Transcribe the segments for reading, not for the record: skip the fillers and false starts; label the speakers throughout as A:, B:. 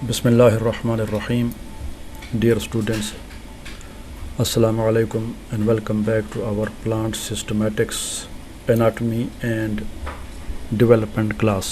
A: Bismillah ar-Rahman ar-Rahim. Dear students, Assalamu alaikum and welcome back to our plant systematics, anatomy and development class.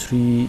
A: 3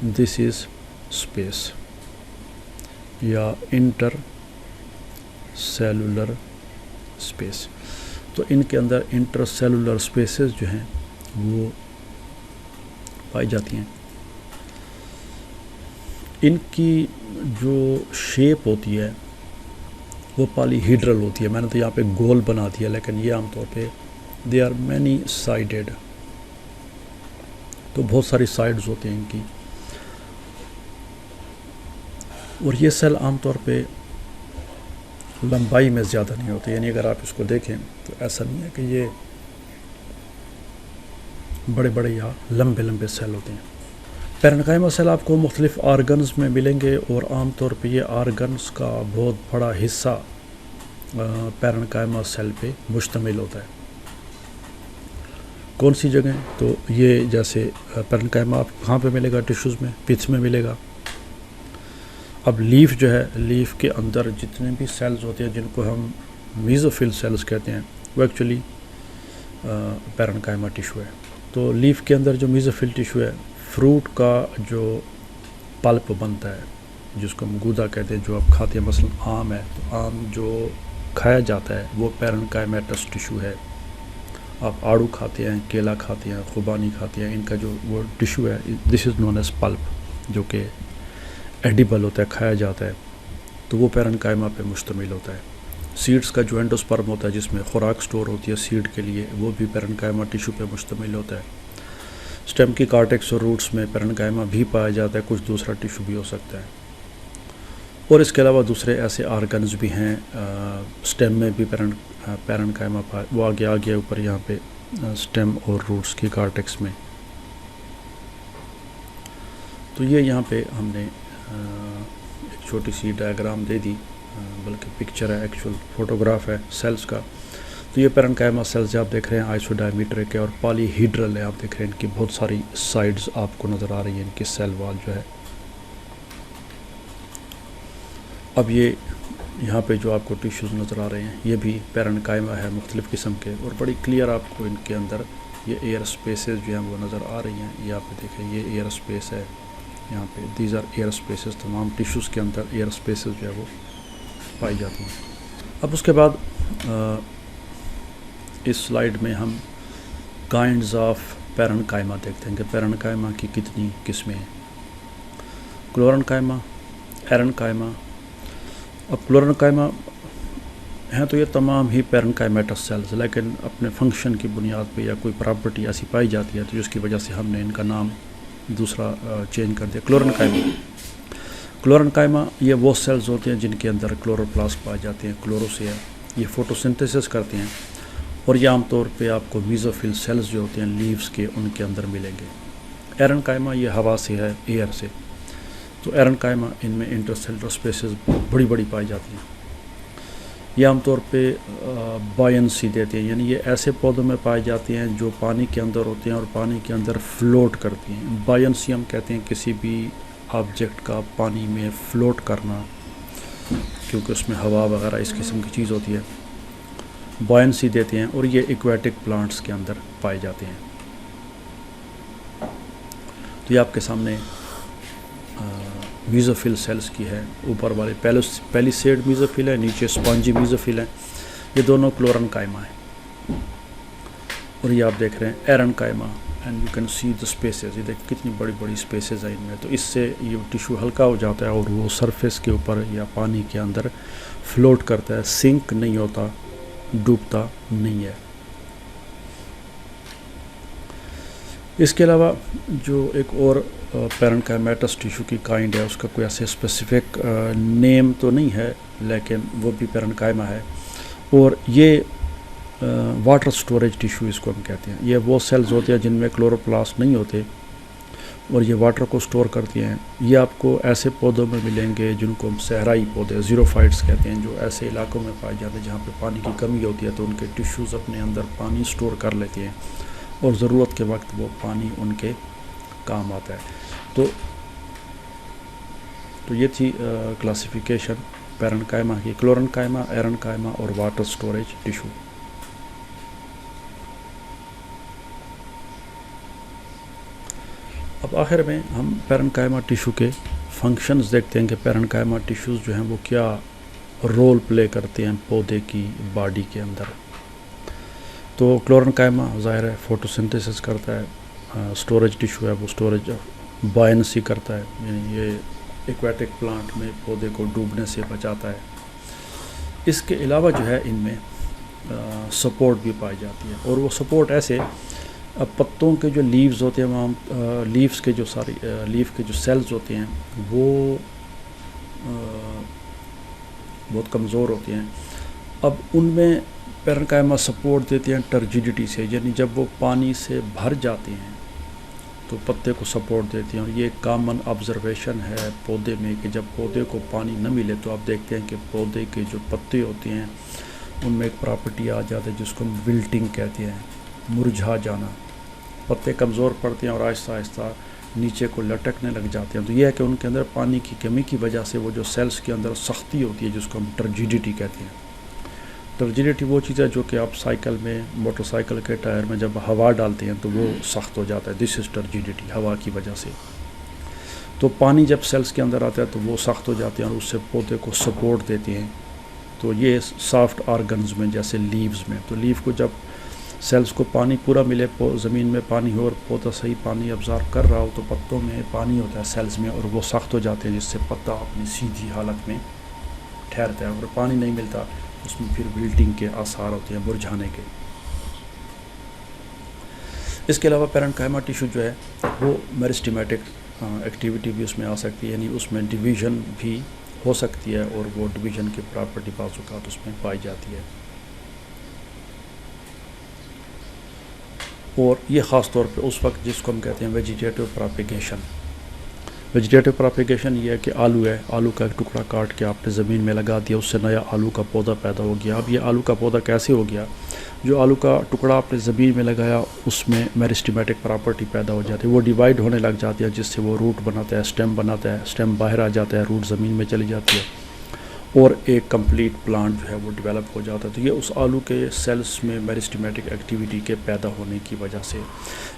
A: this is space یا inter cellular space. تو ان کے اندر inter cellular spaces جو ہیں وہ پائی جاتی ہیں. ان کی جو شیپ ہوتی ہے وہ پالی ہیڈرل ہوتی ہے. میں نے تو یہاں پہ گول بنا دیا لیکن یہ عام طور پہ دے آر مینی سائیڈڈ. تو بہت ساری سائڈز ہوتی ہیں ان کی. اور یہ سیل عام طور پہ لمبائی میں زیادہ نہیں ہوتے. یعنی اگر آپ اس کو دیکھیں تو ایسا نہیں ہے کہ یہ بڑے بڑے یا لمبے لمبے سیل ہوتے ہیں. پیرنکائما سیل آپ کو مختلف آرگنز میں ملیں گے اور عام طور پہ یہ آرگنز کا بہت بڑا حصہ پیرنکائما سیل پہ مشتمل ہوتا ہے. کون سی جگہیں؟ تو یہ جیسے پیرنکائما آپ کہاں پہ ملے گا؟ ٹیشوز میں، پتس میں ملے گا. اب لیف جو ہے، لیف کے اندر جتنے بھی سیلز ہوتے ہیں جن کو ہم میزوفل سیلز کہتے ہیں وہ ایکچولی پیرنکائما ٹیشو ہے. تو لیف کے اندر جو میزوفل ٹیشو ہے، فروٹ کا جو پلپ بنتا ہے جس کو ہم گودا کہتے ہیں، جو آپ کھاتے ہیں، مثلا آم ہے تو آم جو کھایا جاتا ہے وہ پیرنکائمیٹس ٹیشو ہے. آپ آڑو کھاتے ہیں، کیلا کھاتے ہیں، خوبانی کھاتے ہیں، ان کا جو وہ ٹیشو ہے دس از نون ایز پلپ، جو کہ ایڈیبل ہوتا ہے، کھایا جاتا ہے. تو وہ پیرنکائما پہ مشتمل ہوتا ہے. سیڈز کا جو اینڈوسپرم ہوتا ہے جس میں خوراک سٹور ہوتی ہے سیڈ کے لیے، وہ بھی پیرنکائما ٹیشو پہ مشتمل ہوتا ہے. سٹیم کی کارٹیکس اور روٹس میں پیرنکائما بھی پایا جاتا ہے، کچھ دوسرا ٹیشو بھی ہو سکتا ہے. اور اس کے علاوہ دوسرے ایسے آرگنز بھی ہیں سٹیم میں بھی پیرنکائما وہ آگے اوپر یہاں پہ سٹیم اور روٹس کی کارٹیکس میں. تو یہ یہاں پہ ہم نے ایک چھوٹی سی ڈائیگرام دے دی، بلکہ پکچر ہے، ایکچوئل فوٹوگراف ہے سیلز کا. تو یہ پیرنکائما سیلز آپ دیکھ رہے ہیں آئسو ڈائمیٹرک ہے اور پالی ہیڈرل ہے. آپ دیکھ رہے ہیں ان کی بہت ساری سائڈز آپ کو نظر آ رہی ہیں، ان کی سیل وال جو ہے. اب یہ یہاں پہ جو آپ کو ٹیشوز نظر آ رہے ہیں یہ بھی پیرنکائما ہے مختلف قسم کے، اور بڑی کلیئر آپ کو ان کے اندر یہ ایئر سپیسز جو ہیں وہ نظر آ رہی ہیں. یہ آپ دیکھیں، یہ ایئر سپیس ہے یہاں پہ. These are air spaces. تمام ٹیشوز کے اندر ایئر سپیسز جو ہے وہ پائی جاتی ہیں. اب اس کے بعد اس سلائیڈ میں ہم کائنڈز آف پیرنکائما دیکھتے ہیں کہ پیرنکائما کی کتنی قسمیں ہیں. کلورنکائما، ایرنکائما. اب کلورنکائما ہیں تو یہ تمام ہی پیرنکائمیٹس سیلز، لیکن اپنے فنکشن کی بنیاد پہ یا کوئی پراپرٹی ایسی پائی جاتی ہے تو جس کی وجہ سے ہم نے ان کا نام دوسرا چینج کر دیا، کلورنکائما. کلورنکائما یہ وہ سیلز ہوتے ہیں جن کے اندر کلوروپلاسٹ پائے جاتے ہیں. کلورو سے ہے، یہ فوٹوسنتھسس کرتے ہیں، اور یہ عام طور پہ آپ کو میزوفل سیلز جو ہوتے ہیں لیوز کے ان کے اندر ملیں گے. ایرنکائما یہ ہوا سے ہے، ایئر سے. تو ایرنکائما ان میں انٹرسیلولر اسپیسز بڑی بڑی پائی جاتی ہیں. یہ عام طور پہ بائنسی دیتے ہیں، یعنی یہ ایسے پودوں میں پائے جاتے ہیں جو پانی کے اندر ہوتے ہیں اور پانی کے اندر فلوٹ کرتی ہیں. بائنسی ہم کہتے ہیں کسی بھی آبجیکٹ کا پانی میں فلوٹ کرنا، کیونکہ اس میں ہوا وغیرہ اس قسم کی چیز ہوتی ہے. بائنسی دیتے ہیں، اور یہ ایکویٹک پلانٹس کے اندر پائے جاتے ہیں. تو یہ آپ کے سامنے میزوفل سیلز کی ہے. اوپر والے پیلیسیڈ میزوفل ہے، نیچے اسپانجی میزوفل ہے. یہ دونوں کلورنکائما ہیں. اور یہ آپ دیکھ رہے ہیں parenchyma, and you can see the spaces. یہ دیکھ کتنی بڑی بڑی اسپیسز ہیں ان میں. تو اس سے یہ ٹیشو ہلکا ہو جاتا ہے اور وہ سرفیس کے اوپر یا پانی کے اندر فلوٹ کرتا ہے، سنک نہیں ہوتا، ڈوبتا نہیں ہے. اس کے علاوہ جو ایک اور پیرنکائمیٹس ٹیشو کی کائنڈ ہے، اس کا کوئی ایسے اسپیسیفک نیم تو نہیں ہے، لیکن وہ بھی پیرنکائما ہے. اور یہ واٹر سٹوریج ٹیشو اس کو ہم کہتے ہیں. یہ وہ سیلز ہوتے ہیں جن میں کلوروپلاسٹ نہیں ہوتے اور یہ واٹر کو سٹور کرتی ہیں. یہ آپ کو ایسے پودوں میں ملیں گے جن کو ہم صحرائی پودے زیروفائٹس کہتے ہیں، جو ایسے علاقوں میں پائے جاتے ہیں جہاں پہ پانی کی کمی ہوتی ہے. تو ان کے ٹیشوز اپنے اندر پانی سٹور کر لیتے ہیں اور ضرورت کے وقت وہ پانی ان کے کام آتا ہے. تو یہ تھی کلاسیفیکیشن پیرنکائما کی، کلورنکائما، ایرنکائما اور واٹر سٹوریج ٹیشو. اب آخر میں ہم پیرنکائما ٹیشو کے فنکشنز دیکھتے ہیں کہ پیرنکائما ٹیشوز جو ہیں وہ کیا رول پلے کرتے ہیں پودے کی باڈی کے اندر. تو کلورنکائما ظاہر ہے فوٹوسنتھسس کرتا ہے، سٹوریج ٹیشو ہے وہ سٹوریج بائنسی کرتا ہے، یعنی یہ ایکویٹک پلانٹ میں پودے کو ڈوبنے سے بچاتا ہے. اس کے علاوہ جو ہے ان میں سپورٹ بھی پائی جاتی ہے، اور وہ سپورٹ ایسے پتوں کے جو لیوز ہوتے ہیں وہاں لیوز کے جو لیف کے جو سیلز ہوتے ہیں وہ بہت کمزور ہوتے ہیں. اب ان میں پیرنکائما سپورٹ دیتے ہیں ٹرجیڈیٹی سے، یعنی جب وہ پانی سے بھر جاتے ہیں تو پتے کو سپورٹ دیتے ہیں. اور یہ ایک کامن آبزرویشن ہے پودے میں کہ جب پودے کو پانی نہ ملے تو آپ دیکھتے ہیں کہ پودے کے جو پتے ہوتے ہیں ان میں ایک پراپرٹی آ جاتی ہے جس کو ہم ولٹنگ کہتے ہیں، مرجھا جانا. پتے کمزور پڑتے ہیں اور آہستہ آہستہ نیچے کو لٹکنے لگ جاتے ہیں. تو یہ ہے کہ ان کے اندر پانی کی کمی کی وجہ سے وہ جو سیلز کے اندر سختی ہوتی ہے جس کو ہم ٹرجیڈیٹی کہتے ہیں. ٹرجیڈیٹی وہ چیز ہے جو کہ آپ سائیکل میں، موٹر سائیکل کے ٹائر میں جب ہوا ڈالتے ہیں تو وہ سخت ہو جاتا ہے. دس از ٹرجیڈیٹی، ہوا کی وجہ سے. تو پانی جب سیلز کے اندر آتا ہے تو وہ سخت ہو جاتے ہیں اور اس سے پودے کو سپورٹ دیتے ہیں. تو یہ سافٹ آرگنز میں جیسے لیوز میں، تو لیف کو جب سیلز کو پانی پورا ملے، زمین میں پانی ہو اور پودا صحیح پانی ابزارو کر رہا ہو تو پتوں میں پانی ہوتا ہے سیلز میں اور وہ سخت ہو جاتے ہیں جس سے پتا اپنی سیدھی حالت میں ٹھہرتا ہے. اور پانی نہیں ملتا اس میں پھر ولٹنگ کے آثار ہوتے ہیں، مرجھانے کے. اس کے علاوہ پیرنکائما ٹیشو جو ہے وہ میرسٹیمیٹک ایکٹیویٹی بھی اس میں آ سکتی ہے، یعنی اس میں ڈویژن بھی ہو سکتی ہے اور وہ ڈویژن کی پراپرٹی بعض اوقات اس میں پائی جاتی ہے. اور یہ خاص طور پہ اس وقت جس کو ہم کہتے ہیں ویجیٹیٹو پراپیگیشن. ویجیٹیٹو پراپیگیشن یہ ہے کہ آلو ہے، آلو کا ایک ٹکڑا کاٹ کے آپ نے زمین میں لگا دیا، اس سے نیا آلو کا پودا پیدا ہو گیا. اب یہ آلو کا پودا کیسے ہو گیا؟ جو آلو کا ٹکڑا آپ نے زمین میں لگایا اس میں میرسٹیمیٹک پراپرٹی پیدا ہو جاتی ہے، وہ ڈیوائیڈ ہونے لگ جاتی ہے جس سے وہ روٹ بناتا ہے، سٹیم بناتا ہے، سٹیم باہر آ جاتا ہے، روٹ زمین میں چلی جاتی ہے اور ایک کمپلیٹ پلانٹ جو ہے وہ ڈیولپ ہو جاتا ہے. تو یہ اس آلو کے سیلز میں میرسٹیمیٹک ایکٹیویٹی کے پیدا ہونے کی وجہ سے.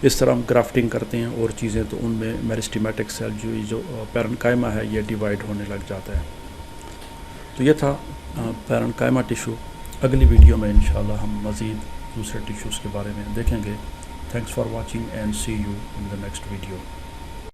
A: اس طرح ہم گرافٹنگ کرتے ہیں اور چیزیں تو ان میں میرسٹیمیٹک سیل جو پیرنکائما ہے یہ ڈیوائیڈ ہونے لگ جاتا ہے. تو یہ تھا پیرنکائما ٹیشو. اگلی ویڈیو میں انشاءاللہ ہم مزید دوسرے ٹیشوز کے بارے میں دیکھیں گے. Thanks for watching and see you in the next video.